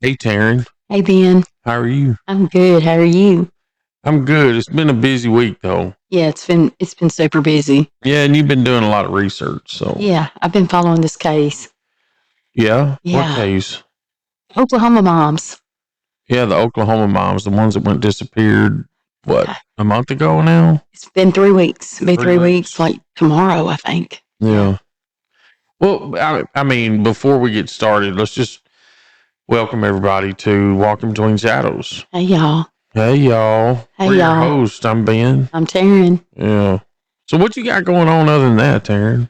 Hey, Taryn. Hey, Ben. How are you? I'm good. How are you? I'm good. It's been a busy week, though. Yeah, it's been super busy. Yeah, and you've been doing a lot of research, so. Yeah, I've been following this case. Yeah? What Yeah, case? Oklahoma moms. Yeah, the Oklahoma moms, the ones that went disappeared, what, Yeah, a month ago now? it's been 3 weeks. It'll be 3 3 weeks, weeks. like tomorrow, I think. Yeah. Yeah. Well, I mean, before we get started, let's just welcome everybody to Walking Between Shadows. Hey, y'all. Hey, y'all. Hey, We're your y'all. host. I'm Ben. I'm Taryn. Yeah. So what you got going on other than that, Taryn?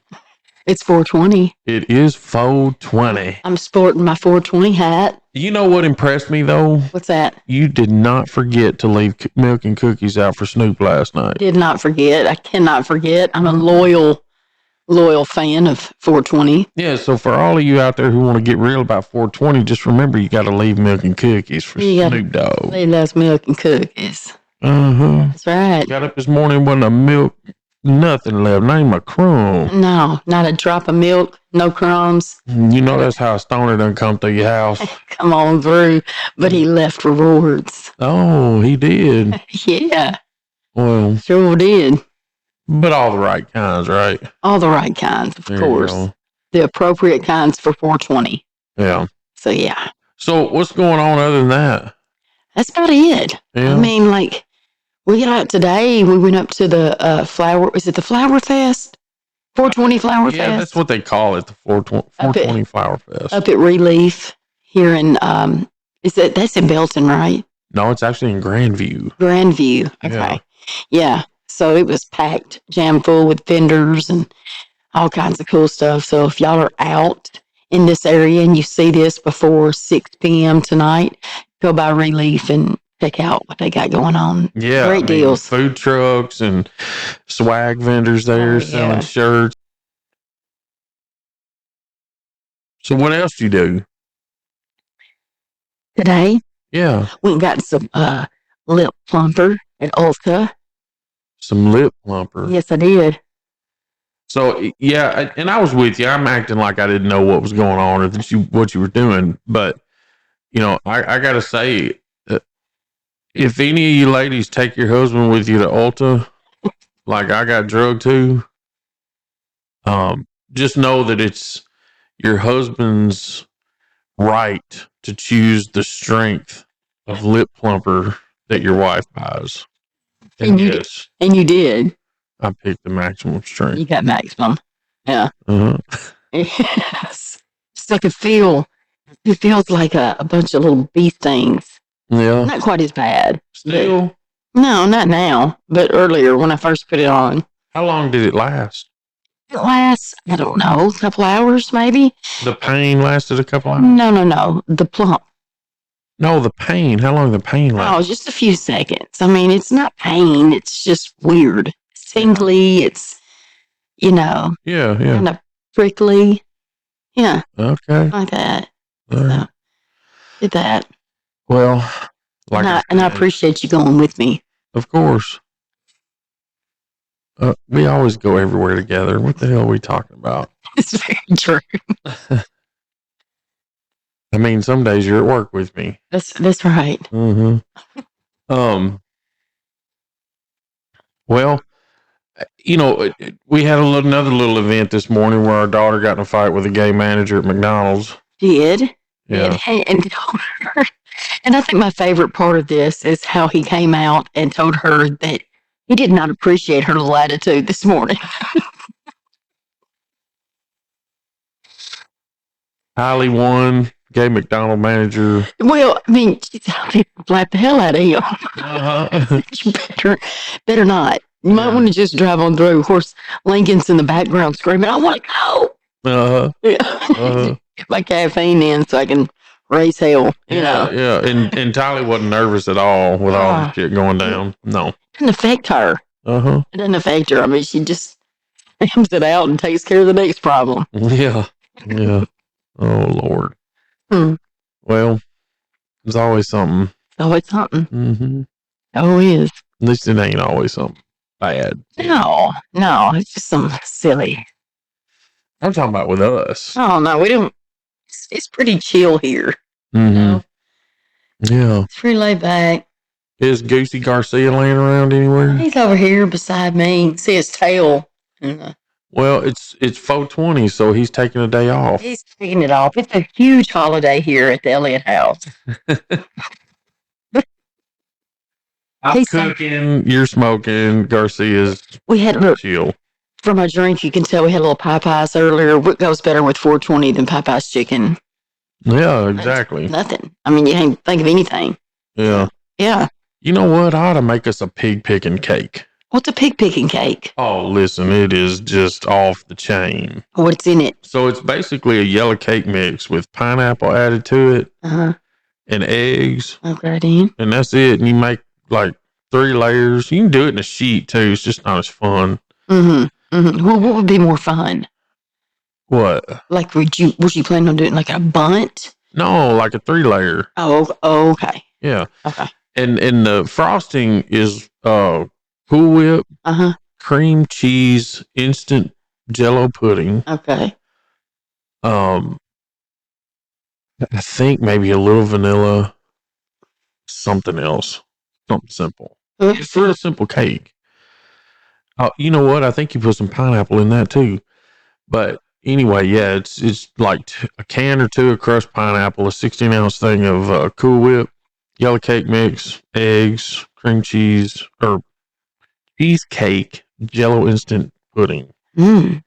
It's 420. It is 420. I'm sporting my 420 hat. You know what impressed me, though? What's that? You did not forget to leave milk and cookies out for Snoop last night. Did not forget. I cannot forget. I'm a loyal fan of 420. Yeah, so for all of you out there who want to get real about 420, just remember you got to leave milk and cookies for Snoop Dogg. Leave those milk and cookies. Uh-huh. That's right. Got up this morning, wasn't a milk, nothing left, not even a crumb. No, not a drop of milk, no crumbs. You know that's how a stoner done come through your house. Come on through. But he left rewards. Oh, he did. Yeah, Well, sure did. but all the right kinds, right? All the right kinds, of There course. you go. The appropriate kinds for 420. Yeah. So, yeah, So what's going on other than that? that's about it. Yeah. I mean, like, we got out today. We went up to the Flower. Is it the Flower Fest? 420 Flower Fest? Yeah, that's what they call it, the 420 Flower Fest. Up at Relief here in, that's in Belton, right? No, it's actually in Grandview. Grandview. Okay. Yeah. So it was packed, jam full with vendors and all kinds of cool stuff. So if y'all are out in this area and you see this before 6 p.m. tonight, go by Relief and check out what they got going on. Yeah. Great deals. Food trucks and swag vendors there selling shirts. So what else do you do? Today, Yeah. we got some lip plumper at Ulta. Some lip plumper. Yes, I did. So, yeah, and I was with you. I'm acting like I didn't know what was going on or that what you were doing. But, you know, I got to say, if any of you ladies take your husband with you to Ulta, like I got drugged to, just know that it's your husband's right to choose the strength of lip plumper that your wife buys. And yes, and you did. I picked the maximum strength. You got maximum. Yeah. Uh-huh. Yes. It's like it feels like a bunch of little bee stings. Yeah. Not quite as bad. Still? No, not now, but earlier when I first put it on. How long did it last? It lasts, I don't know, a couple hours maybe. The pain lasted a couple hours? No. The plump. No, the pain. How long did the pain last? Oh, just a few seconds. I mean, it's not pain. It's just weird. It's tingly. It's, Yeah. kind of prickly. Yeah. Okay. Like that. All right. So, did that. Well, and I appreciate you going with me. Of course. We always go everywhere together. What the hell are we talking about? It's very true. I mean, some days you're at work with me. That's right. Mm-hmm. Well, we had another little event this morning where our daughter got in a fight with a gay manager at McDonald's. Did. Yeah. And told her. And I think my favorite part of this is how he came out and told her that he did not appreciate her little attitude this morning. Highly won, gay McDonald manager. Well, I mean, people slap the hell out of him. Uh-huh. You better not. You might want to just drive on through. Of course, Lincoln's in the background screaming, I want to go. Uh-huh. Yeah. Uh-huh. Get my caffeine in so I can raise hell. Yeah. And Tylee wasn't nervous at all with all the shit going down. No. It doesn't affect her. Uh-huh. It doesn't affect her. I mean, she just slams it out and takes care of the next problem. Yeah. Oh, Lord. Well, there's always something. Always something. Mm-hmm. Always. At least it ain't always something bad. No. It's just something silly. I'm talking about with us. Oh, no, we don't. It's pretty chill here. Mm-hmm. Yeah. It's pretty laid back. Is Goosey Garcia laying around anywhere? He's over here beside me. See his tail. Well, it's 420, so he's taking a day off. He's taking it off. It's a huge holiday here at the Elliott house. I'm cooking, you're smoking, Garcia's We had chill. From our drink, you can tell we had a little Popeyes earlier. What goes better with 420 than Popeyes chicken? Yeah, exactly. Nothing. I mean, you can't think of anything. Yeah. Yeah. You know what? I ought to make us a pig picking cake. What's a pig picking cake? Oh, listen, it is just off the chain. What's in it? So it's basically a yellow cake mix with pineapple added to it and eggs. Okay, then. And that's it. And you make like 3 layers. You can do it in a sheet too. It's just not as fun. Well, what would be more fun? What? Like, was you planning on doing like a bunt? No, like a 3-layer. Oh, okay. Yeah. Okay. And the frosting is Cool Whip, cream cheese, instant Jello pudding. Okay. I think maybe a little vanilla, something else, something simple. It's a real simple cake. Oh, you know what? I think you put some pineapple in that too. But anyway, yeah, it's like a can or 2 of crushed pineapple, a 16-ounce thing of Cool Whip, yellow cake mix, eggs, cream cheese, or cheesecake, Jello instant pudding. And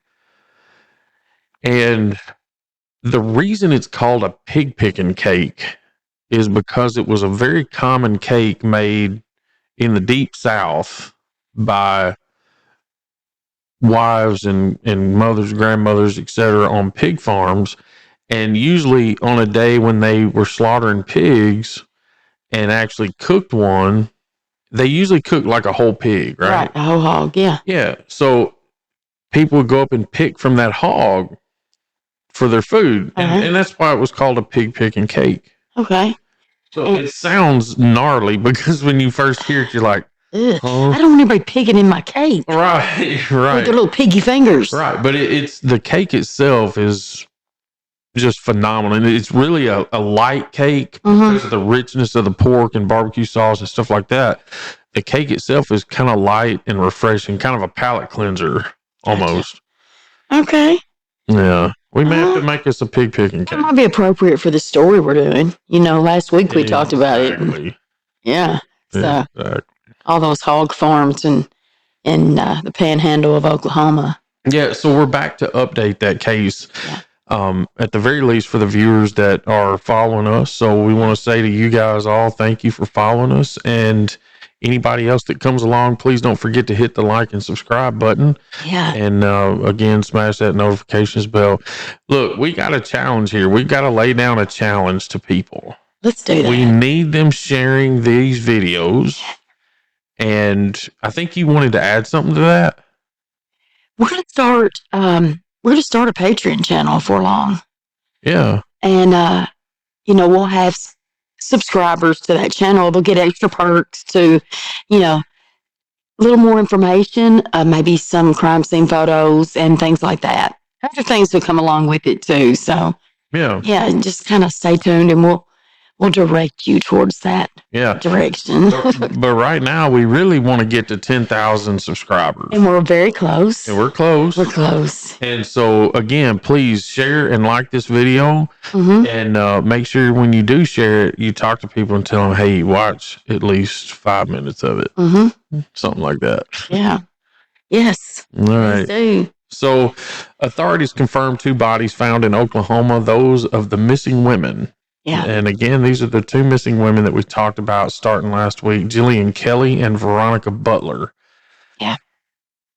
the reason it's called a pig picking cake is because it was a very common cake made in the deep South by wives and mothers, grandmothers, etc., on pig farms. And usually on a day when they were slaughtering pigs and actually cooked one, they usually cook like a whole pig, right? Right, a whole hog, yeah. Yeah. So people would go up and pick from that hog for their food. And that's why it was called a pig picking cake. Okay. So it sounds gnarly because when you first hear it, you're like, I don't want anybody picking in my cake. Right. With their little piggy fingers. Right. But it's the cake itself is just phenomenal. And it's really a light cake because of the richness of the pork and barbecue sauce and stuff like that. The cake itself is kind of light and refreshing, kind of a palate cleanser almost. Okay. Yeah. We may have to make us a pig picking cake. That might be appropriate for the story we're doing. You know, last week we talked about it. Yeah. So all those hog farms in the panhandle of Oklahoma. Yeah. So we're back to update that case. Yeah. At the very least for the viewers that are following us. So we want to say to you guys all, thank you for following us. And anybody else that comes along, please don't forget to hit the like and subscribe button. Yeah. And again, smash that notifications bell. Look, we got a challenge here. We've got to lay down a challenge to people. Let's do that. We need them sharing these videos. And I think you wanted to add something to that. We're going to start a Patreon channel for long. Yeah. And, we'll have subscribers to that channel. They'll get extra perks to, a little more information, maybe some crime scene photos and things like that. Other things will come along with it too. So, yeah, just kind of stay tuned and we'll direct you towards that direction. But right now, we really want to get to 10,000 subscribers. And we're very close. And we're close. We're close. And so, again, please share and like this video. And make sure when you do share it, you talk to people and tell them, hey, watch at least 5 minutes of it. Something like that. Yeah. Yes. All right. Do. So, authorities confirmed 2 bodies found in Oklahoma, those of the missing women. Yeah. And again, these are the 2 missing women that we talked about starting last week, Jilian Kelley and Veronica Butler. Yeah.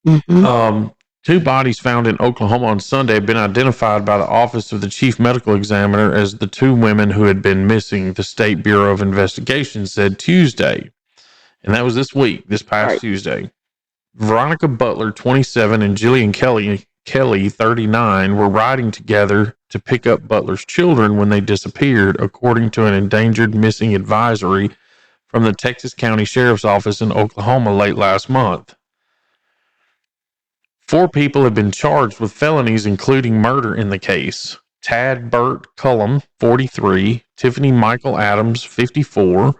2 bodies found in Oklahoma on Sunday have been identified by the Office of the Chief Medical Examiner as the 2 women who had been missing, the State Bureau of Investigation said Tuesday. And that was this week, this past Tuesday. Veronica Butler, 27, and Jilian Kelley, 39, were riding together to pick up Butler's children when they disappeared, according to an endangered missing advisory from the Texas County Sheriff's Office in Oklahoma late last month. 4 people have been charged with felonies, including murder in the case. Tad Burt Cullum, 43, Tiffany Michael Adams, 54,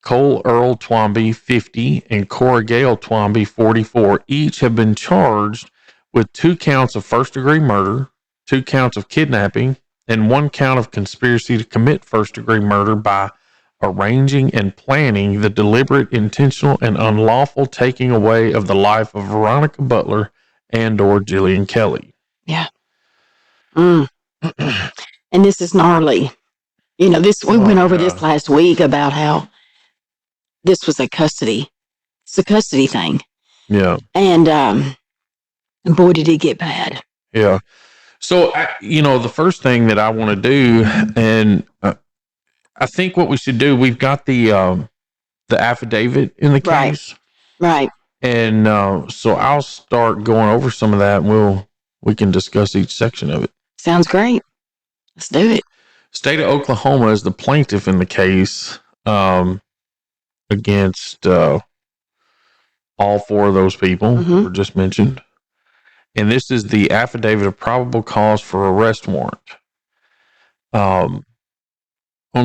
Cole Earl Twombly, 50, and Cora Gale Twombly, 44, each have been charged with 2 counts of first-degree murder, 2 counts of kidnapping, and 1 count of conspiracy to commit first-degree murder by arranging and planning the deliberate, intentional, and unlawful taking away of the life of Veronica Butler and or Jilian Kelley. Yeah. And this is gnarly. We went over this last week about how this was it's a custody thing. Yeah. And boy, did it get bad. Yeah. So, the first thing that I want to do, and I think what we should do, we've got the affidavit in the case. Right. And so I'll start going over some of that, and we can discuss each section of it. Sounds great. Let's do it. State of Oklahoma is the plaintiff in the case against all 4 of those people who were just mentioned. And this is the affidavit of probable cause for arrest warrant. On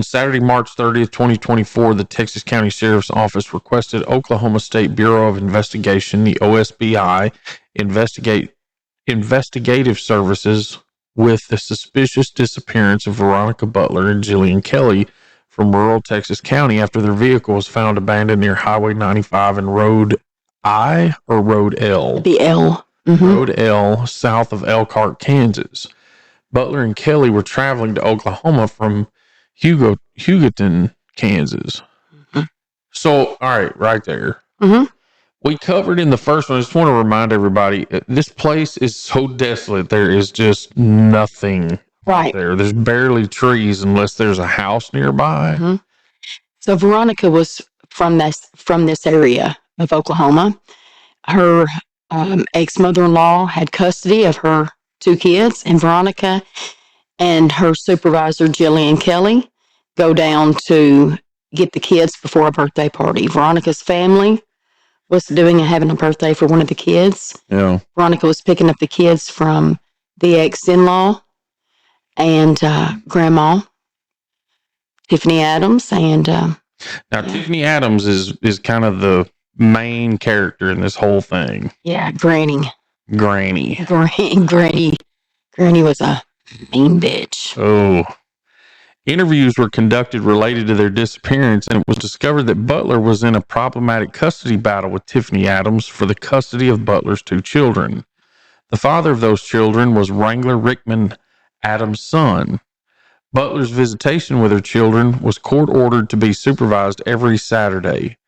Saturday, March 30th, 2024, the Texas County Sheriff's Office requested Oklahoma State Bureau of Investigation, the OSBI, investigative services with the suspicious disappearance of Veronica Butler and Jilian Kelley from rural Texas County after their vehicle was found abandoned near Highway 95 and Road I or Road L? The L. Road L, south of Elkhart, Kansas. Butler and Kelley were traveling to Oklahoma from Hugoton, Kansas. So, all right there. We covered in the first one. I just want to remind everybody, this place is so desolate. There is just nothing there. There's barely trees unless there's a house nearby. So Veronica was from this area of Oklahoma. Her ex-mother-in-law had custody of her 2 kids, and Veronica and her supervisor, Jilian Kelley, go down to get the kids before a birthday party. Veronica's family was having a birthday for one of the kids. Yeah. Veronica was picking up the kids from the ex-in-law and grandma, Tiffany Adams. And now, Tiffany Adams is kind of the main character in this whole thing. Yeah, Granny. Granny was a mean bitch. Oh. Interviews were conducted related to their disappearance, and it was discovered that Butler was in a problematic custody battle with Tiffany Adams for the custody of Butler's 2 children. The father of those children was Wrangler Rickman Adams' son. Butler's visitation with her children was court-ordered to be supervised every Saturday.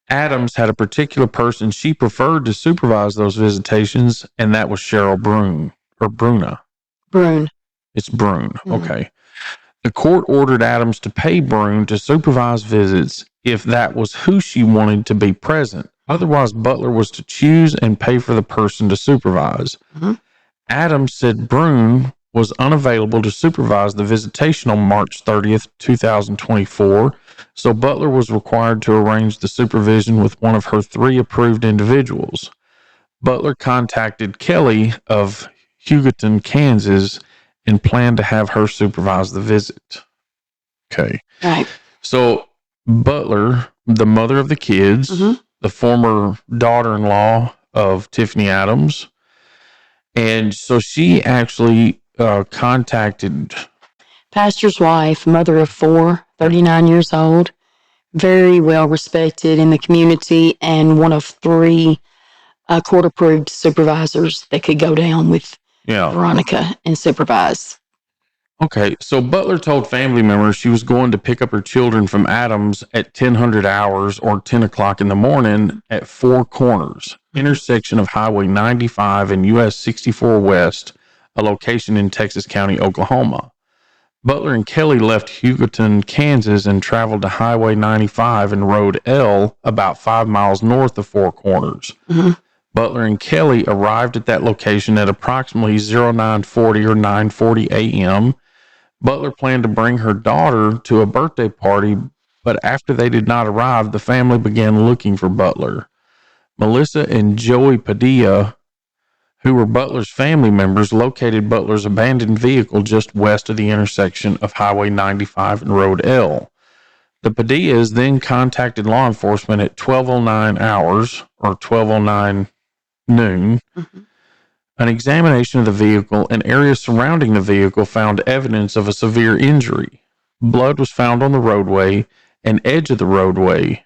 Adams had a particular person she preferred to supervise those visitations, and that was Cheryl Brune, or Bruna. Brune. It's Brune. Okay. The court ordered Adams to pay Brune to supervise visits if that was who she wanted to be present. Otherwise, Butler was to choose and pay for the person to supervise. Adams said Brune was unavailable to supervise the visitation on March 30th, 2024, so Butler was required to arrange the supervision with one of her 3 approved individuals. Butler contacted Kelley of Hugoton, Kansas, and planned to have her supervise the visit. Okay. Right. So Butler, the mother of the kids, the former daughter-in-law of Tiffany Adams, and so she actually contacted pastor's wife, mother of 4, 39 years old, very well respected in the community, and one of 3 court-approved supervisors that could go down with Veronica and supervise. Okay, so Butler told family members she was going to pick up her children from Adams at 1000 hours or 10 o'clock in the morning at 4 Corners, intersection of Highway 95 and US 64 West, a location in Texas County, Oklahoma. Butler and Kelley left Hugoton, Kansas, and traveled to Highway 95 and Road L about 5 miles north of 4 Corners. Butler and Kelley arrived at that location at approximately 0940 or 9:40 a.m. Butler planned to bring her daughter to a birthday party, but after they did not arrive, the family began looking for Butler. Melissa and Joey Padilla, who were Butler's family members, located Butler's abandoned vehicle just west of the intersection of Highway 95 and Road L. The Padillas then contacted law enforcement at 12:09 hours or 12:09 noon. Mm-hmm. An examination of the vehicle and areas surrounding the vehicle found evidence of a severe injury. Blood was found on the roadway and edge of the roadway.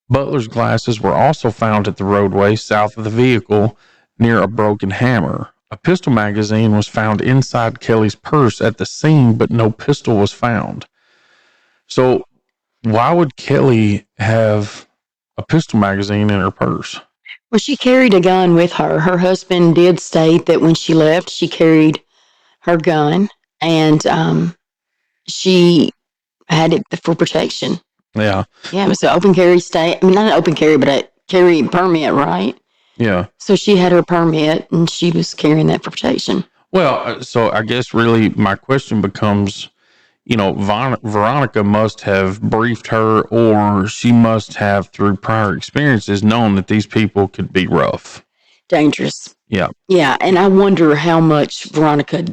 Butler's glasses were also found at the roadway south of the vehicle near a broken hammer. A pistol magazine was found inside Kelley's purse at the scene, but no pistol was found. So why would Kelley have a pistol magazine in her purse? Well, she carried a gun with her. Her husband did state that when she left, she carried her gun, and she had it for protection. Yeah. Yeah, it was an open carry state. I mean, not an open carry, but a carry permit, right? Yeah. So she had her permit, and she was carrying that for protection. Well, so I guess really my question becomes, Veronica must have briefed her, or she must have, through prior experiences, known that these people could be rough. Dangerous. Yeah. Yeah, and I wonder how much Veronica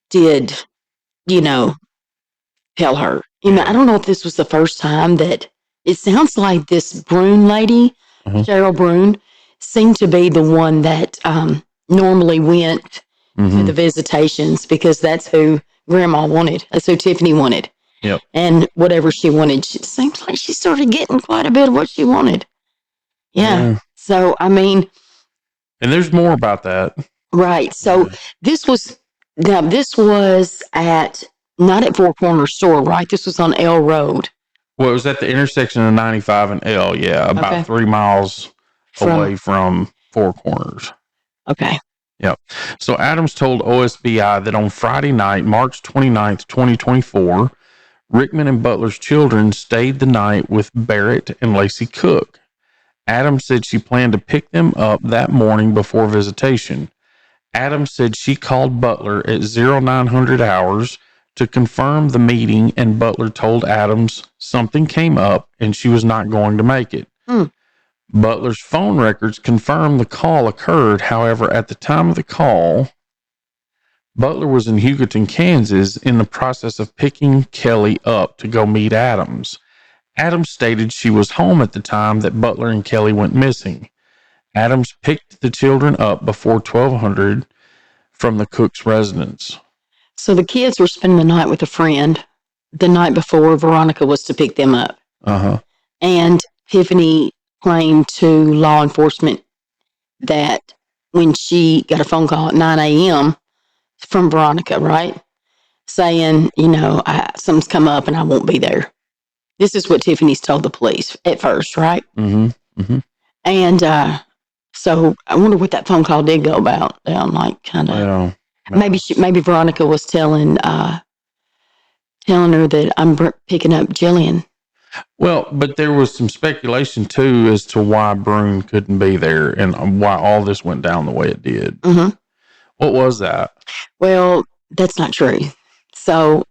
did, tell her. I don't know if this was the first time that it sounds like this Brune lady, Cheryl Brune, seemed to be the one that normally went to the visitations, because that's who Grandma wanted. That's who Tiffany wanted. Yep. And whatever she wanted, it seems like she started getting quite a bit of what she wanted. Yeah. So, I mean. And there's more about that. Right. So this was at, not at Four Corners store, right? This was on L Road. Well, it was at the intersection of 95 and L, about 3 miles away from Four Corners. Okay. Yep. So Adams told OSBI that on Friday night, March 29th, 2024, Rickman and Butler's children stayed the night with Barrett and Lacey Cook. Adams said she planned to pick them up that morning before visitation. Adams said she called Butler at 0900 hours to confirm the meeting, and Butler told Adams something came up and she was not going to make it. Butler's phone records confirmed the call occurred. However, at the time of the call, Butler was in Hugoton, Kansas, in the process of picking Kelley up to go meet Adams. Adams stated she was home at the time that Butler and Kelley went missing. Adams picked the children up before 1200 from the Cook's residence. So the kids were spending the night with a friend the night before Veronica was to pick them up. And Tiffany claimed to law enforcement that when she got a phone call at 9 a.m. from Veronica, right? Saying, something's come up and I won't be there. This is what Tiffany's told the police at first, right? And so I wonder what that phone call did go about. Maybe Veronica was telling her that I'm picking up Jilian. Well, but there was some speculation too as to why Brune couldn't be there and why all this went down the way it did. What was that? Well, that's not true. So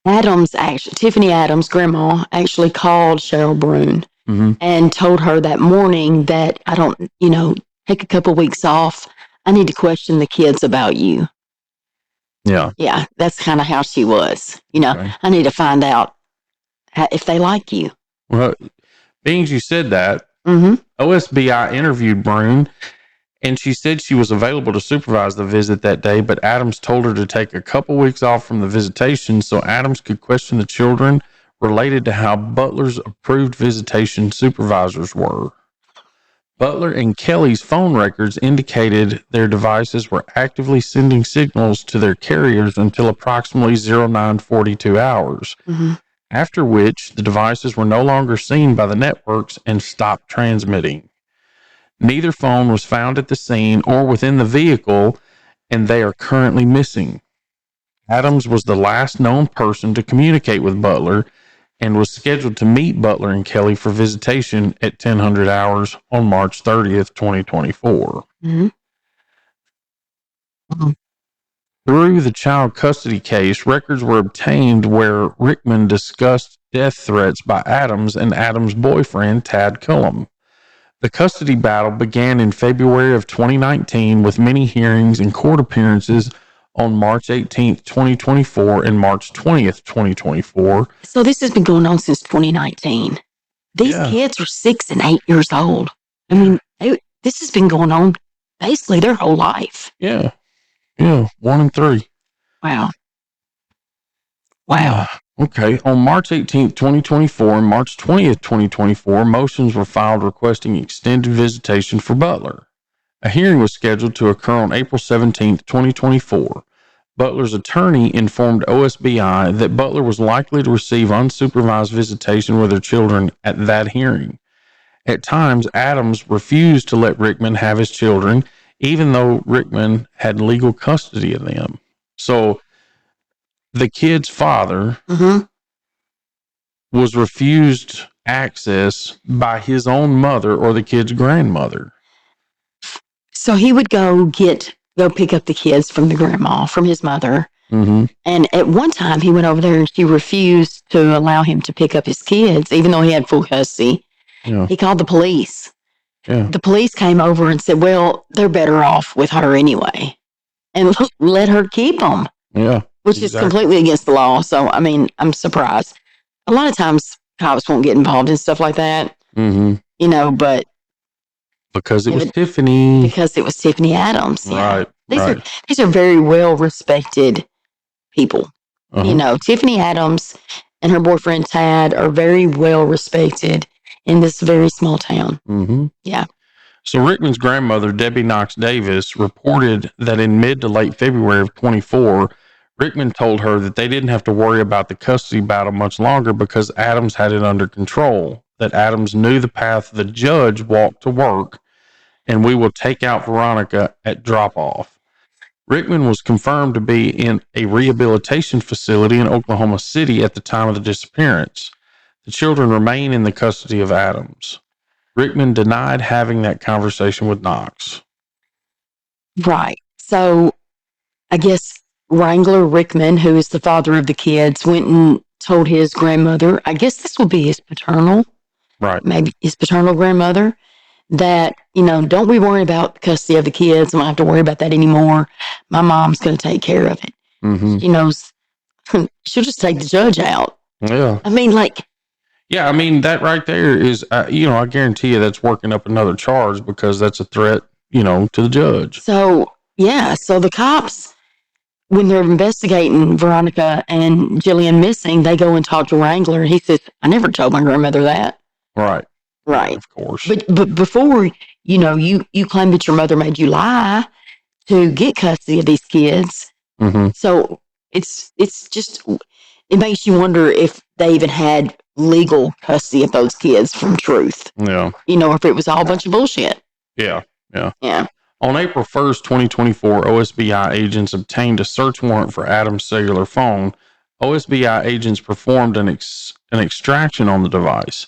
Tiffany Adams' grandma actually called Cheryl Brune and told her that morning that I don't, take a couple weeks off. I need to question the kids about you. Yeah. Yeah, that's kind of how she was. I need to find out if they like you. Well, being you said that, OSBI interviewed Brune, and she said she was available to supervise the visit that day, but Adams told her to take a couple weeks off from the visitation so Adams could question the children related to how Butler's approved visitation supervisors were. Butler and Kelley's phone records indicated their devices were actively sending signals to their carriers until approximately 0942 hours, after which the devices were no longer seen by the networks and stopped transmitting. Neither phone was found at the scene or within the vehicle, and they are currently missing. Adams was the last known person to communicate with Butler and was scheduled to meet Butler and Kelley for visitation at 1000 hours on March 30th, 2024. Through the child custody case, records were obtained where Rickman discussed death threats by Adams and Adams' boyfriend, Tad Cullum. The custody battle began in February of 2019 with many hearings and court appearances on March 18th, 2024 and March 20th, 2024. So this has been going on since 2019. These kids are 6 and 8 years old. I mean, this has been going on basically their whole life. Yeah. 1 and 3. Wow. Okay. On March 18th, 2024 and March 20th, 2024, motions were filed requesting extended visitation for Butler. A hearing was scheduled to occur on April 17th, 2024. Butler's attorney informed OSBI that Butler was likely to receive unsupervised visitation with her children at that hearing. At times, Adams refused to let Rickman have his children, even though Rickman had legal custody of them. So the kid's father was refused access by his own mother or the kid's grandmother. So he would go pick up the kids from the grandma, from his mother. And at one time he went over there and she refused to allow him to pick up his kids, even though he had full custody. He called the police. The police came over and said, well, they're better off with her anyway, and let her keep them. Which is completely against the law. So, I mean, I'm surprised. A lot of times cops won't get involved in stuff like that, but because it was Tiffany. Because it was Tiffany Adams. Right. These are very well respected people. Tiffany Adams and her boyfriend Tad are very well respected in this very small town. So Rickman's grandmother, Debbie Knox Davis, reported that in mid to late February of 24, Rickman told her that they didn't have to worry about the custody battle much longer because Adams had it under control, that Adams knew the path the judge walked to work, and we will take out Veronica at drop-off. Rickman was confirmed to be in a rehabilitation facility in Oklahoma City at the time of the disappearance. The children remain in the custody of Adams. Rickman denied having that conversation with Knox. Right. So I guess Wrangler Rickman, who is the father of the kids, went and told his grandmother, I guess this will be his paternal, maybe his paternal grandmother, that, don't we worry about the custody of the kids. I don't have to worry about that anymore. My mom's going to take care of it. She knows she'll just take the judge out. I mean, that right there is, I guarantee you that's working up another charge because that's a threat, to the judge. So the cops, when they're investigating Veronica and Jilian missing, they go and talk to Wrangler. He says, I never told my grandmother that. Right. Of course. But before, you claim that your mother made you lie to get custody of these kids. So it's just, it makes you wonder if they even had legal custody of those kids from truth. Or if it was all a bunch of bullshit. Yeah. On April 1st, 2024, OSBI agents obtained a search warrant for Adams' cellular phone. OSBI agents performed an extraction on the device.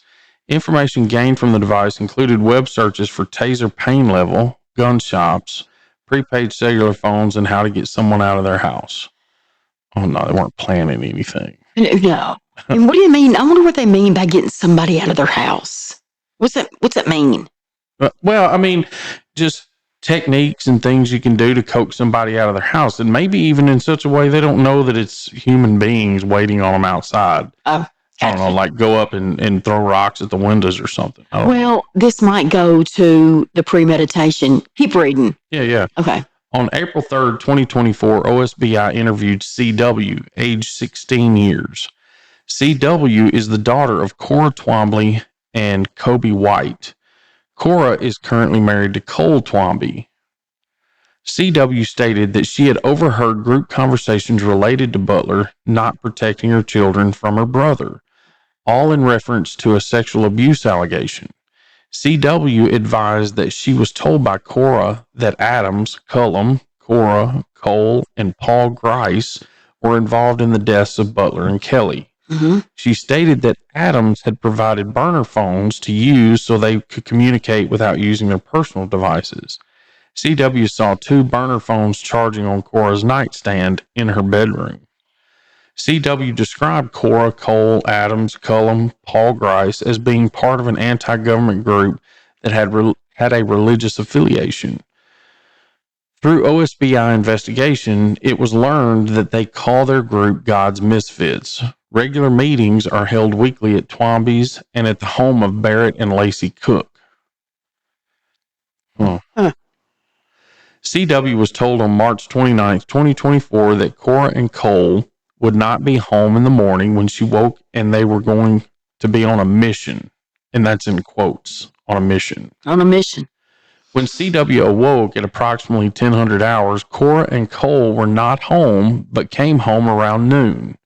Information gained from the device included web searches for taser pain level, gun shops, prepaid cellular phones, and how to get someone out of their house. Oh, no, they weren't planning anything. No. And what do you mean? I wonder what they mean by getting somebody out of their house. What's that mean? Well, I mean, just techniques and things you can do to coax somebody out of their house, and maybe even in such a way they don't know that it's human beings waiting on them outside. I don't know, like go up and throw rocks at the windows or something. Well, this might go to the premeditation. Keep reading. Yeah. Okay. On April 3rd, 2024, OSBI interviewed CW, age 16 years. CW is the daughter of Cora Twombly and Kobe White. Cora is currently married to Cole Twombly. CW stated that she had overheard group conversations related to Butler not protecting her children from her brother, all in reference to a sexual abuse allegation. CW advised that she was told by Cora that Adams, Cullum, Cora, Cole, and Paul Grice were involved in the deaths of Butler and Kelley. She stated that Adams had provided burner phones to use so they could communicate without using their personal devices. CW saw 2 burner phones charging on Cora's nightstand in her bedroom. CW described Cora, Cole, Adams, Cullum, Paul Grice as being part of an anti-government group that had a religious affiliation. Through OSBI investigation, it was learned that they call their group God's Misfits. Regular meetings are held weekly at Twomby's and at the home of Barrett and Lacey Cook. CW was told on March 29, 2024 that Cora and Cole would not be home in the morning when she woke, and they were going to be on a mission. And that's in quotes, on a mission. On a mission. When CW awoke at approximately 1000 hours, Cora and Cole were not home, but came home around noon.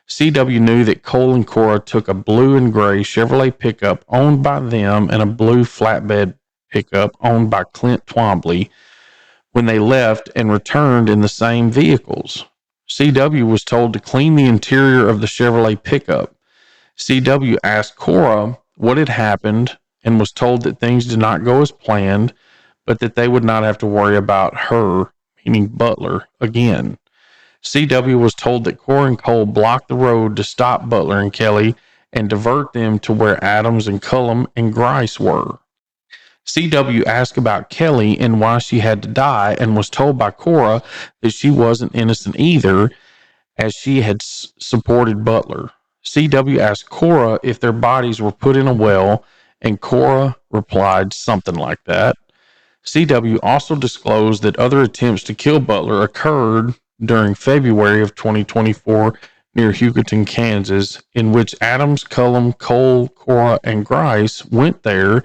CW knew that Cole and Cora took a blue and gray Chevrolet pickup owned by them and a blue flatbed pickup owned by Clint Twombly when they left and returned in the same vehicles. CW was told to clean the interior of the Chevrolet pickup. CW asked Cora what had happened and was told that things did not go as planned, but that they would not have to worry about her, meaning Butler, again. CW was told that Cora and Cole blocked the road to stop Butler and Kelley and divert them to where Adams and Cullum and Grice were. CW asked about Kelley and why she had to die and was told by Cora that she wasn't innocent either, as she had supported Butler. CW asked Cora if their bodies were put in a well, and Cora replied something like that. CW also disclosed that other attempts to kill Butler occurred during February of 2024 near Hugoton, Kansas, in which Adams, Cullum, Cole, Cora, and Grice went there,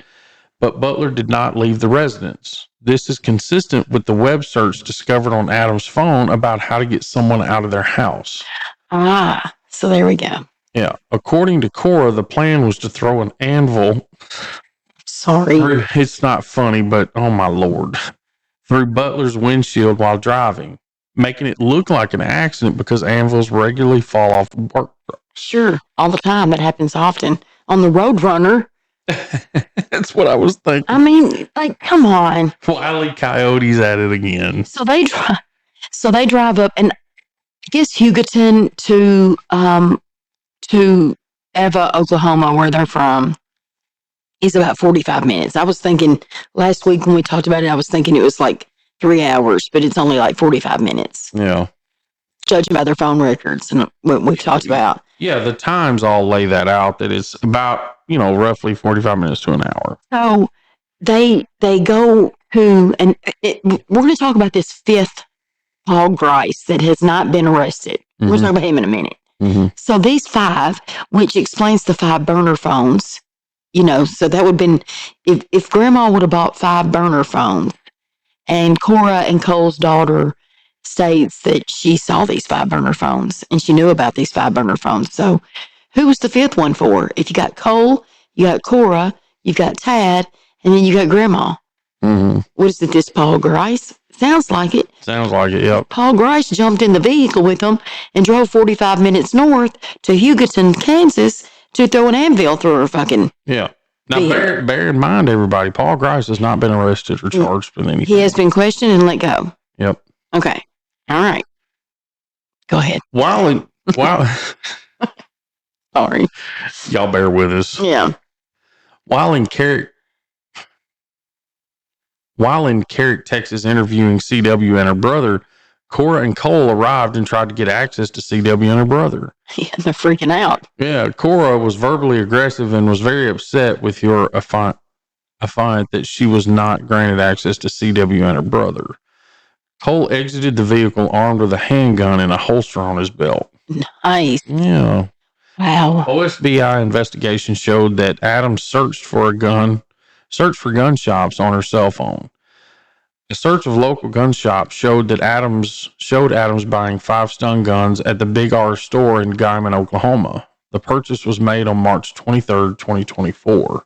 but Butler did not leave the residence. This is consistent with the web search discovered on Adams' phone about how to get someone out of their house. So there we go. Yeah. According to Cora, the plan was to throw an anvil. Sorry. It's not funny, but oh my Lord. Through Butler's windshield while driving, making it look like an accident because anvils regularly fall off work trucks. Sure. All the time. It happens often. On the Roadrunner. That's what I was thinking. I mean, like, come on. Wile E. Coyote's at it again. So they drive up, and I guess Hugoton to Eva, Oklahoma, where they're from, is about 45 minutes. I was thinking last week when we talked about it, I was thinking it was like 3 hours, but it's only like 45 minutes. Yeah. Judging by their phone records and what we've talked about. Yeah, the times all lay that out, that it's about, roughly 45 minutes to an hour. So they go to, and we're going to talk about this fifth Paul Grice that has not been arrested. Mm-hmm. We're going to talk about him in a minute. Mm-hmm. So these five, which explains the 5 burner phones, so that would have been, if Grandma would have bought 5 burner phones, and Cora and Cole's daughter states that she saw these 5 burner phones and she knew about these 5 burner phones. So who was the 5th one for? If you got Cole, you got Cora, you've got Tad, and then you got Grandma. Mm-hmm. What is it, this Paul Grice? Sounds like it. Yep. Paul Grice jumped in the vehicle with them and drove 45 minutes north to Hugoton, Kansas to throw an anvil through her fucking... Yeah. Now, bear in mind, everybody, Paul Grice has not been arrested or charged with anything. He has been questioned and let go. Yep. Okay. All right. Go ahead. While Sorry. Y'all bear with us. Yeah. While in Carrick, Texas, interviewing CW and her brother, Cora and Cole arrived and tried to get access to CW and her brother. Yeah, they're freaking out. Yeah, Cora was verbally aggressive and was very upset with your affiant that she was not granted access to CW and her brother. Cole exited the vehicle armed with a handgun and a holster on his belt. Nice. Yeah. Wow. OSBI investigation showed that Adams searched for gun shops on her cell phone. A search of local gun shops showed Adams buying 5 stun guns at the Big R store in Guyman, Oklahoma. The purchase was made on March 23rd, 2024.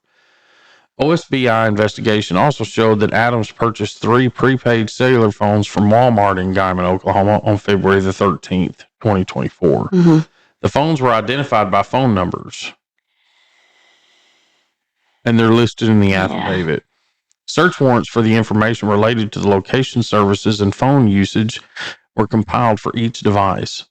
OSBI investigation also showed that Adams purchased 3 prepaid cellular phones from Walmart in Guyman, Oklahoma on February the 13th, 2024. Mm-hmm. The phones were identified by phone numbers, and they're listed in the affidavit. Search warrants for the information related to the location services and phone usage were compiled for each device.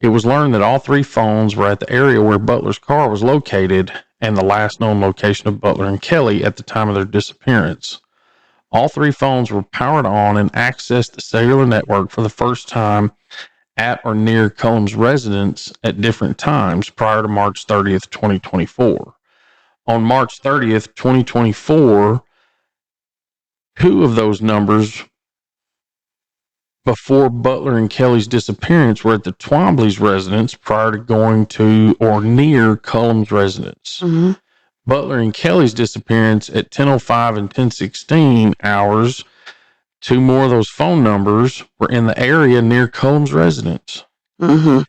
It was learned that all 3 phones were at the area where Butler's car was located and the last known location of Butler and Kelley at the time of their disappearance. All 3 phones were powered on and accessed the cellular network for the first time at or near Cullum's residence at different times prior to March 30th, 2024. On March 30th, 2024, 2 of those numbers before Butler and Kelley's disappearance were at the Twombly's residence prior to going to or near Cullum's residence. Mm-hmm. Butler and Kelley's disappearance at 10:05 and 10:16 hours, 2 more of those phone numbers were in the area near Cullum's residence. Mm-hmm.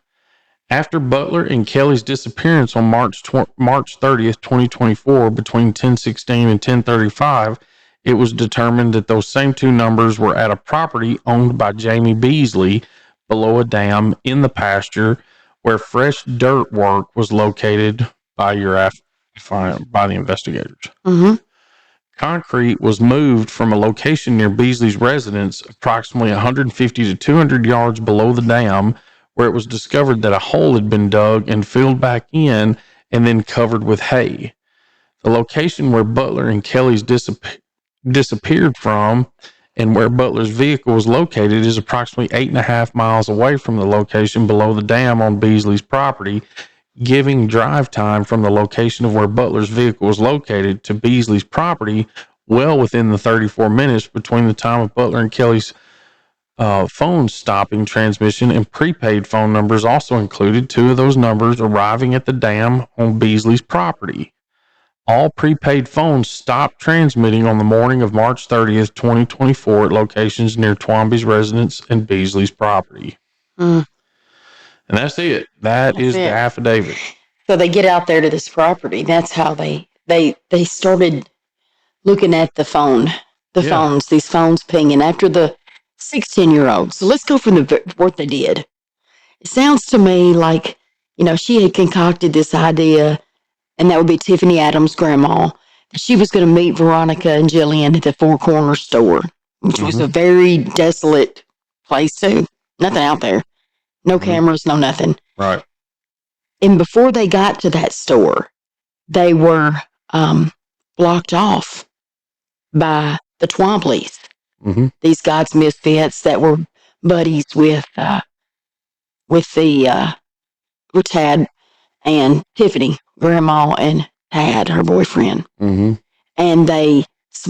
After Butler and Kelley's disappearance on March 30th, 2024, between 10:16 and 10:35, it was determined that those same 2 numbers were at a property owned by Jamie Beasley below a dam in the pasture where fresh dirt work was located by the investigators. Mm-hmm. Concrete was moved from a location near Beasley's residence approximately 150 to 200 yards below the dam, where it was discovered that a hole had been dug and filled back in and then covered with hay. The location where Butler and Kelley's disappeared from and where Butler's vehicle was located is approximately 8.5 miles away from the location below the dam on Beasley's property, giving drive time from the location of where Butler's vehicle was located to Beasley's property well within the 34 minutes between the time of Butler and Kelley's phone stopping transmission, and prepaid phone numbers also included 2 of those numbers arriving at the dam on Beasley's property. All prepaid phones stopped transmitting on the morning of March 30th, 2024 at locations near Twombly's residence and Beasley's property. Mm. And that's it. That's the affidavit. So they get out there to this property. That's how they started looking at the phones, these phones pinging after the 16-year-old. So let's go from what they did. It sounds to me like, she had concocted this idea, and that would be Tiffany Adams' grandma, that she was going to meet Veronica and Jilian at the Four Corners store, which was a very desolate place too. Nothing out there. No cameras, no nothing. Right. And before they got to that store, they were blocked off by the Twomblys. Mm-hmm. These God's Misfits that were buddies with Tad and Tiffany, grandma, and Tad, her boyfriend. Mm-hmm. And they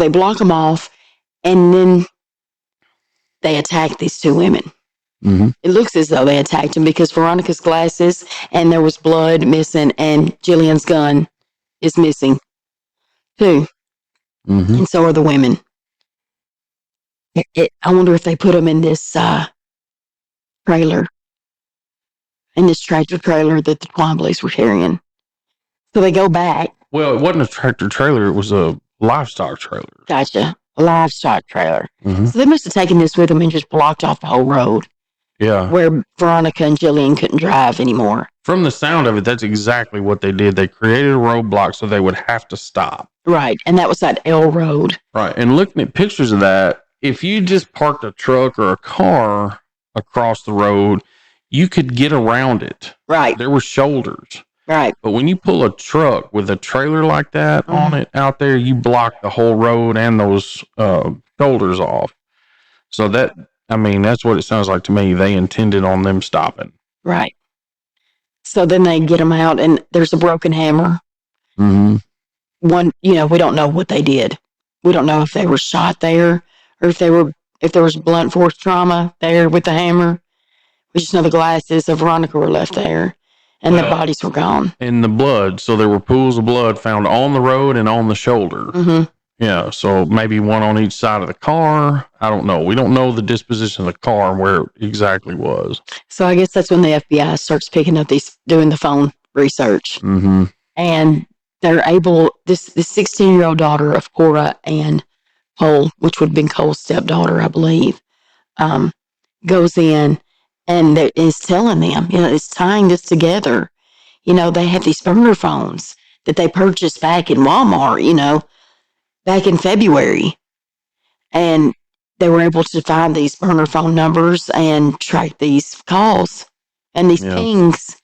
block them off, and then they attack these 2 women. Mm-hmm. It looks as though they attacked him because Veronica's glasses and there was blood missing, and Jillian's gun is missing too. Mm-hmm. And so are the women. I wonder if they put them in this trailer, in this tractor trailer that the Twomblys were carrying. So they go back. Well, it wasn't a tractor trailer. It was a livestock trailer. Gotcha. A livestock trailer. Mm-hmm. So they must have taken this with them and just blocked off the whole road. Yeah. Where Veronica and Jillian couldn't drive anymore. From the sound of it, that's exactly what they did. They created a roadblock so they would have to stop. Right. And that was that L road. Right. And looking at pictures of that, if you just parked a truck or a car across the road, you could get around it. Right. There were shoulders. Right. But when you pull a truck with a trailer like that on it out there, you block the whole road and those shoulders off. So that's what it sounds like to me. They intended on them stopping. Right. So then they get them out, and there's a broken hammer. Mm-hmm. One, we don't know what they did. We don't know if they were shot there or if there was blunt force trauma there with the hammer. We just know the glasses of Veronica were left there, and the bodies were gone. And the blood. So there were pools of blood found on the road and on the shoulder. Mm-hmm. Yeah. So maybe one on each side of the car. I don't know. We don't know the disposition of the car and where it exactly was. So I guess that's when the FBI starts picking up doing the phone research. Mm-hmm. And they're able, this 16-year-old daughter of Cora and Cole, which would have been Cole's stepdaughter, I believe, goes in and is telling them, it's tying this together. They have these burner phones that they purchased back in Walmart, back in February. And they were able to find these burner phone numbers and track these calls and these pings.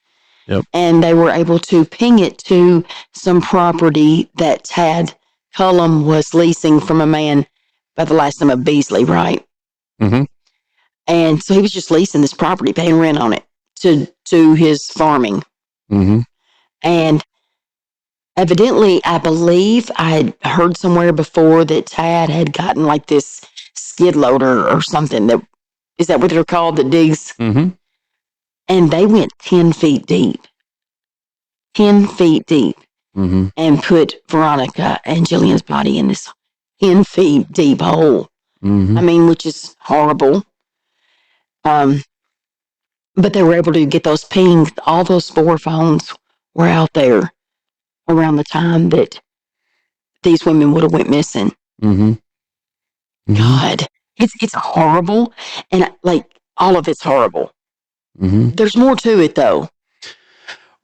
Yep. And they were able to ping it to some property that Tad Cullum was leasing from a man by the last name of Beasley, right? Mm-hmm. And so he was just leasing this property, paying rent on it to his farming. Mm-hmm. And evidently, I believe I had heard somewhere before that Tad had gotten like this skid loader or something. Is that what they're called, that digs? Mm-hmm. And they went 10 feet deep. 10 feet deep. Mm-hmm. And put Veronica and Jilian's body in this 10 feet deep hole. Mm-hmm. I mean, which is horrible. But they were able to get those pings. All those 4 phones were out there around the time that these women would have went missing. Mm-hmm. Mm-hmm. God, it's horrible. And like, all of it's horrible. Mm-hmm. There's more to it, though.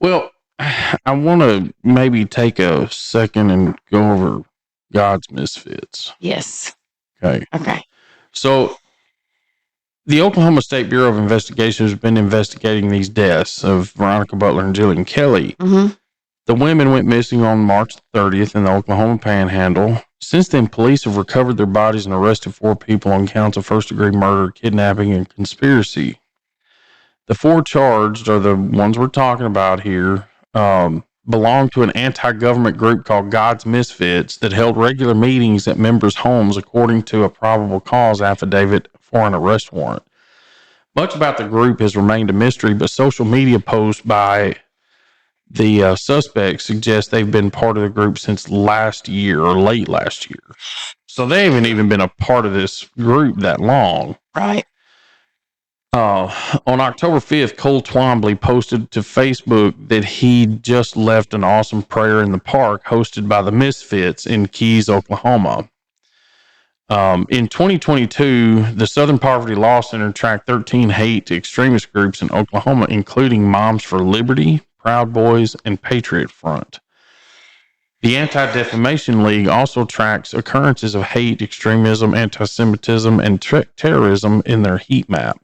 Well, I want to maybe take a second and go over God's Misfits. Yes. Okay. So, the Oklahoma State Bureau of Investigation has been investigating these deaths of Veronica Butler and Jilian Kelley. Mm-hmm. The women went missing on March 30th in the Oklahoma Panhandle. Since then, police have recovered their bodies and arrested 4 people on counts of first-degree murder, kidnapping, and conspiracy. The 4 charged are the ones we're talking about here. Belong to an anti-government group called God's Misfits that held regular meetings at members' homes according to a probable cause affidavit for an arrest warrant. Much about the group has remained a mystery, but social media posts by the suspects suggest they've been part of the group since last year or late last year. So they haven't even been a part of this group that long. Right. On October 5th, Cole Twombly posted to Facebook that he just left an awesome prayer in the park hosted by the Misfits in Keys, Oklahoma. In 2022, the Southern Poverty Law Center tracked 13 hate extremist groups in Oklahoma, including Moms for Liberty, Proud Boys, and Patriot Front. The Anti-Defamation League also tracks occurrences of hate, extremism, anti-Semitism, and terrorism in their heat map.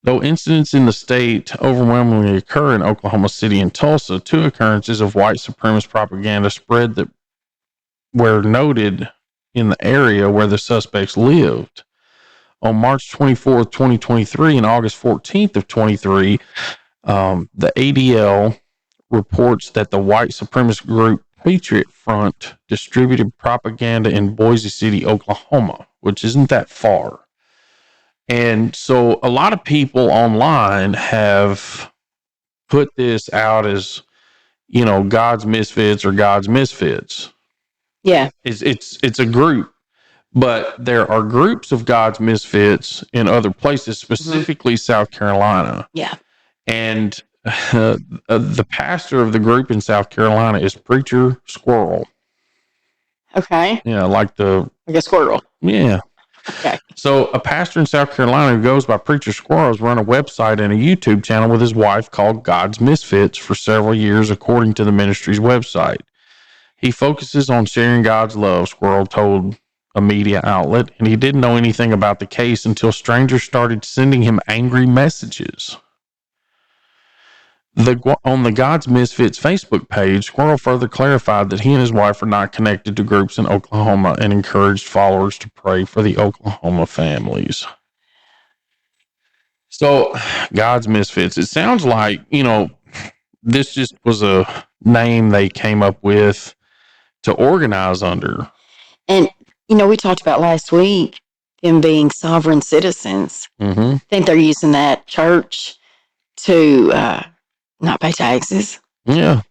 Though incidents in the state overwhelmingly occur in Oklahoma City and Tulsa, 2 occurrences of white supremacist propaganda spread that were noted in the area where the suspects lived. On March 24th, 2023 and August 14th of 23, the ADL reports that the white supremacist group Patriot Front distributed propaganda in Boise City, Oklahoma, which isn't that far. And so a lot of people online have put this out as, God's Misfits or God's Misfits. Yeah. It's a group, but there are groups of God's Misfits in other places, specifically South Carolina. Yeah. And the pastor of the group in South Carolina is Preacher Squirrel. Okay. Yeah, like a squirrel. Yeah. Okay. So a pastor in South Carolina who goes by Preacher Squirrel has run a website and a YouTube channel with his wife called God's Misfits for several years, according to the ministry's website. He focuses on sharing God's love, Squirrel told a media outlet, and he didn't know anything about the case until strangers started sending him angry messages. On the God's Misfits Facebook page, Squirrel further clarified that he and his wife are not connected to groups in Oklahoma and encouraged followers to pray for the Oklahoma families. So, God's Misfits, it sounds like, this just was a name they came up with to organize under. And, we talked about last week them being sovereign citizens. Mm-hmm. I think they're using that church to not pay taxes. Yeah.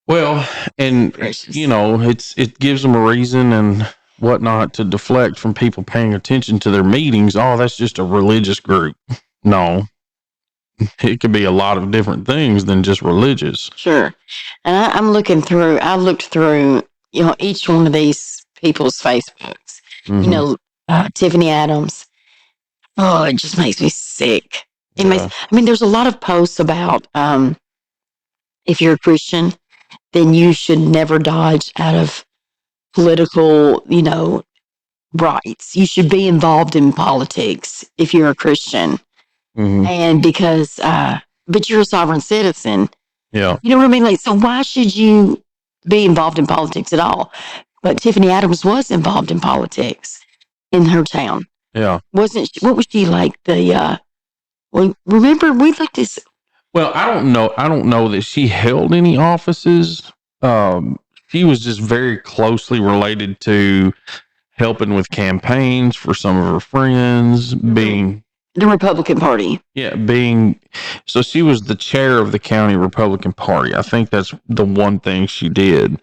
Well, and it gives them a reason and whatnot to deflect from people paying attention to their meetings. Oh, that's just a religious group. No, it could be a lot of different things than just religious. Sure. And I looked through, each one of these people's Facebooks. Mm-hmm. Tiffany Adams. Oh, it just makes me sick. There's a lot of posts about if you're a Christian, then you should never dodge out of political, rights. You should be involved in politics if you're a Christian. And because, but you're a sovereign citizen. Yeah. You know what I mean? Like, so why should you be involved in politics at all? But Tiffany Adams was involved in politics in her town. Yeah. Wasn't she, what was she like? Well, remember we looked at. Well, I don't know. I don't know that she held any offices. She was just very closely related to helping with campaigns for some of her friends, being the Republican Party. Yeah, so she was the chair of the county Republican Party. I think that's the one thing she did.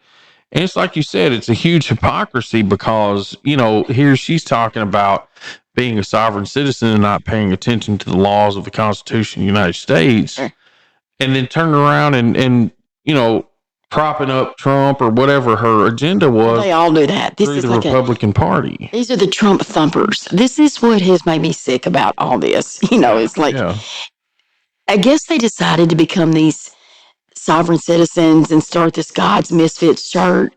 And it's like you said, it's a huge hypocrisy because, here she's talking about being a sovereign citizen and not paying attention to the laws of the Constitution of the United States. Sure. And then turning around and propping up Trump or whatever her agenda was. They all do that. This is the Republican Party. These are the Trump thumpers. This is what has made me sick about all this. It's like, I guess they decided to become these sovereign citizens and start this God's Misfits church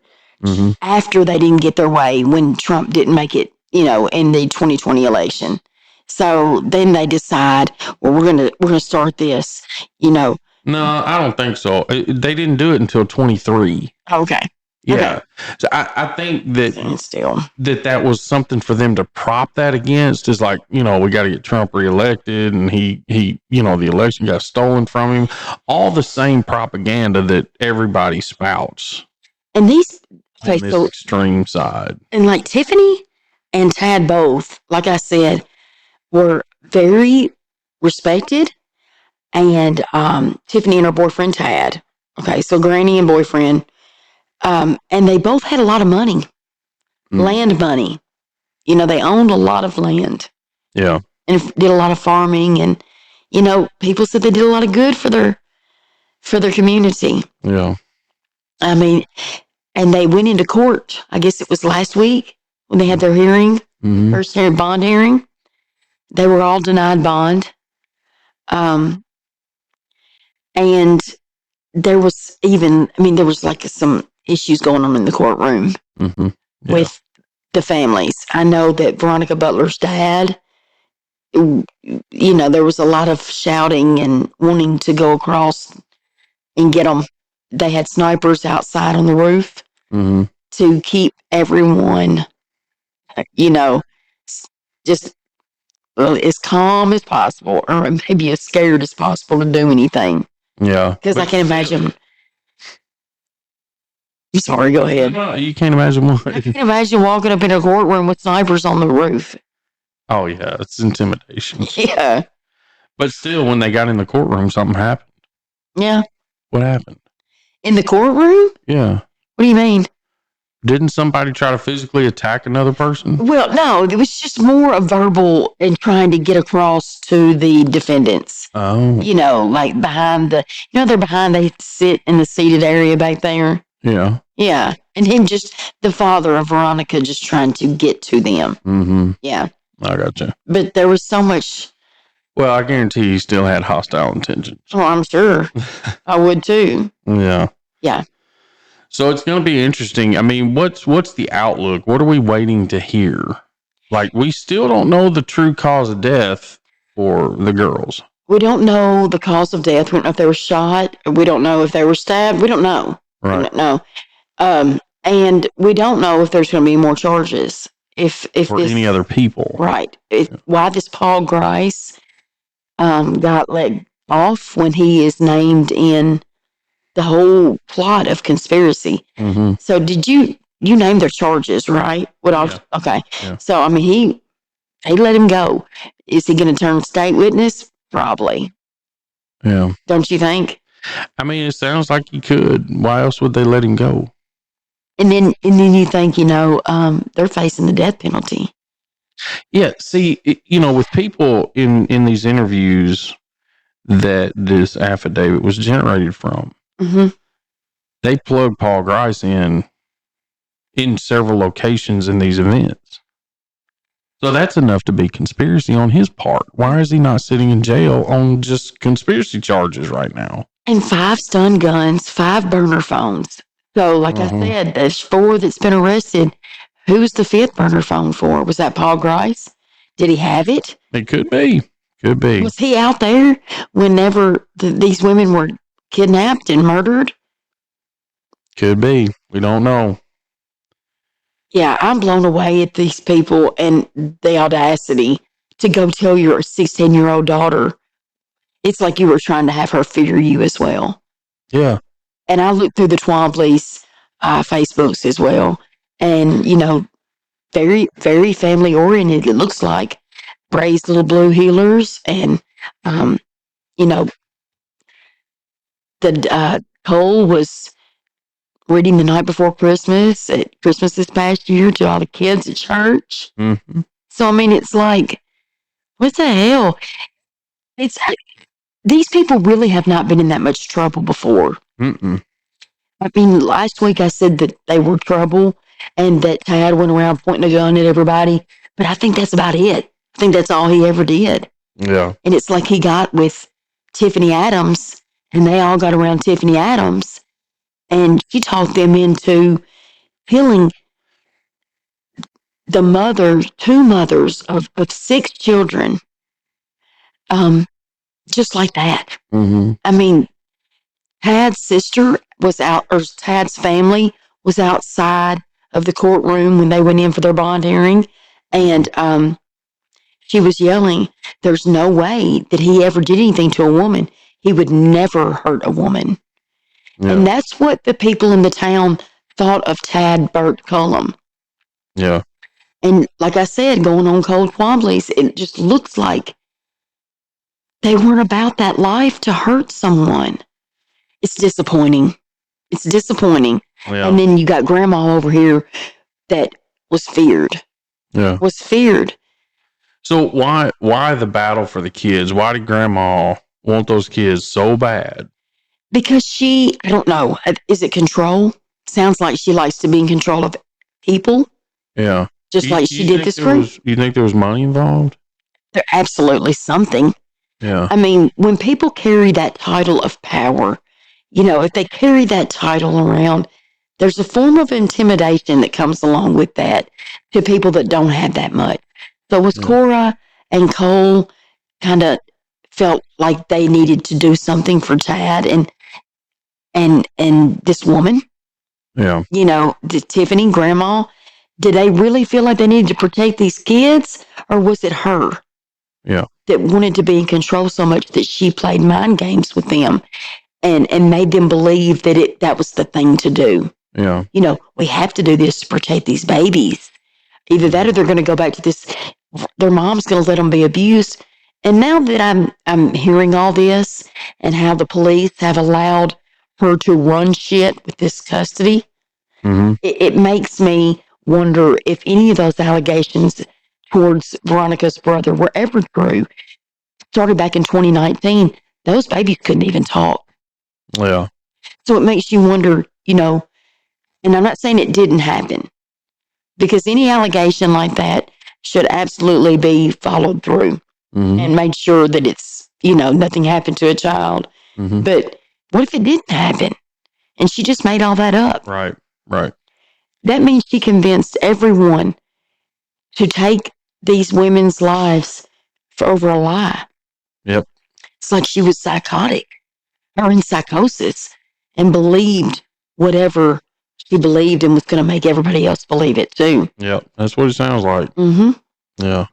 after they didn't get their way when Trump didn't make it, in the 2020 election. So then they decide, well, we're gonna start this, No, I don't think so. They didn't do it until 23. Okay. Yeah. Okay. So I think that still that was something for them to prop that against is like, we got to get Trump reelected and he, the election got stolen from him. All the same propaganda that everybody spouts. And these on this extreme side. And like Tiffany and Tad both, like I said, were very respected. And Tiffany and her boyfriend Tad. Okay, so granny and boyfriend. And they both had a lot of money, land money. They owned a lot of land. Yeah. And did a lot of farming. And, people said they did a lot of good for their community. Yeah. I mean, and they went into court. I guess it was last week when they had their hearing, first bond hearing. They were all denied bond. And there was there was like some issues going on in the courtroom with the families. I know that Veronica Butler's dad, there was a lot of shouting and wanting to go across and get them. They had snipers outside on the roof to keep everyone, just as calm as possible, or maybe as scared as possible to do anything. Yeah. Because I can't imagine. I'm sorry, go ahead. No, you can't imagine what. I can't imagine walking up in a courtroom with snipers on the roof. Oh, yeah. It's intimidation. Yeah. But still, when they got in the courtroom, something happened. Yeah. What happened? In the courtroom? Yeah. What do you mean? Didn't somebody try to physically attack another person? Well, no, it was just more a verbal and trying to get across to the defendants. Oh. Like behind they're behind, they sit in the seated area back there. Yeah. Yeah. And him the father of Veronica just trying to get to them. Mm-hmm. Yeah. I gotcha. But there was so much. Well, I guarantee he still had hostile intentions. Oh, I'm sure. I would too. Yeah. Yeah. So it's going to be interesting. I mean, what's the outlook? What are we waiting to hear? Like, we still don't know the true cause of death for the girls. We don't know the cause of death. We don't know if they were shot. We don't know if they were stabbed. We don't know. Right. We don't know. And we don't know if there's going to be more charges. If any other people. Right. Why this Paul Grice got let off when he is named in the whole plot of conspiracy. Mm-hmm. So did you name their charges, right? Okay. Yeah. So, he let him go. Is he going to turn state witness? Probably. Yeah. Don't you think? It sounds like he could. Why else would they let him go? And then you think, they're facing the death penalty. Yeah. See, with people in these interviews that this affidavit was generated from, they plugged Paul Grice in several locations in these events. So that's enough to be conspiracy on his part. Why is he not sitting in jail on just conspiracy charges right now? And 5 stun guns, 5 burner phones. So, like I said, there's 4 that's been arrested. Who's the 5th burner phone for? Was that Paul Grice? Did he have it? It could be. Could be. Was he out there whenever these women were kidnapped and murdered? Could be. We don't know. Yeah, I'm blown away at these people and the audacity to go tell your 16-year-old daughter. It's like you were trying to have her fear you as well. Yeah. And I looked through the Twombly's Facebooks as well. And, very, very family oriented, it looks like. Bray's little blue healers and, you know, the Cole was reading the night before Christmas at Christmas this past year to all the kids at church. Mm-hmm. So, I mean, it's like, what the hell? It's these people really have not been in that much trouble before. Mm-mm. I mean, last week I said that they were trouble and that Tad went around pointing a gun at everybody, but I think that's about it. I think that's all he ever did. Yeah. And it's like he got with Tiffany Adams and they all got around Tiffany Adams and she talked them into killing the two mothers of 6 children, just like that. Mm-hmm. I mean, Tad's sister was out, or Tad's family was outside of the courtroom when they went in for their bond hearing. And she was yelling, there's no way that he ever did anything to a woman. He would never hurt a woman. Yeah. And that's what the people in the town thought of Tad Burt Cullum. Yeah. And like I said, going on Cold Quambley's, it just looks like they weren't about that life to hurt someone. It's disappointing. It's disappointing. Yeah. And then you got grandma over here that was feared. Yeah. Was feared. So why the battle for the kids? Why did grandma want those kids so bad? Because I don't know. Is it control? Sounds like she likes to be in control of people. Yeah. Just like she did this group. You think there was money involved? There's absolutely something. Yeah. I mean, when people carry that title of power, if they carry that title around, there's a form of intimidation that comes along with that to people that don't have that much. So was Cora and Cole kind of felt like they needed to do something for Tad and this woman? Yeah. Tiffany, grandma, did they really feel like they needed to protect these kids, or was it her? Yeah. That wanted to be in control so much that she played mind games with them and made them believe that that was the thing to do. Yeah. We have to do this to protect these babies. Either that or they're going to go back to this. Their mom's going to let them be abused. And now that I'm hearing all this and how the police have allowed her to run shit with this custody, it makes me wonder if any of those allegations towards Veronica's brother were ever true. Started back in 2019, those babies couldn't even talk. Yeah. So it makes you wonder, and I'm not saying it didn't happen, because any allegation like that should absolutely be followed through and made sure that it's, nothing happened to a child. But what if it didn't happen and she just made all that up? Right. That means she convinced everyone to take these women's lives for over a lie. Yep. It's like she was psychotic or in psychosis and believed whatever she believed and was going to make everybody else believe it too. Yep. That's what it sounds like. Yeah.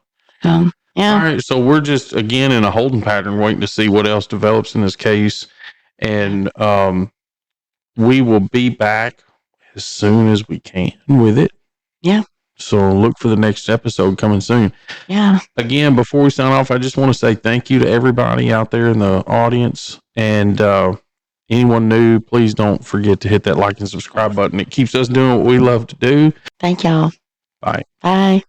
Yeah. All right. So we're just, again, in a holding pattern, waiting to see what else develops in this case. And we will be back as soon as we can with it. Yeah. So look for the next episode coming soon. Yeah. Again, before we sign off, I just want to say thank you to everybody out there in the audience. And anyone new, please don't forget to hit that like and subscribe button. It keeps us doing what we love to do. Thank y'all. Bye. Bye.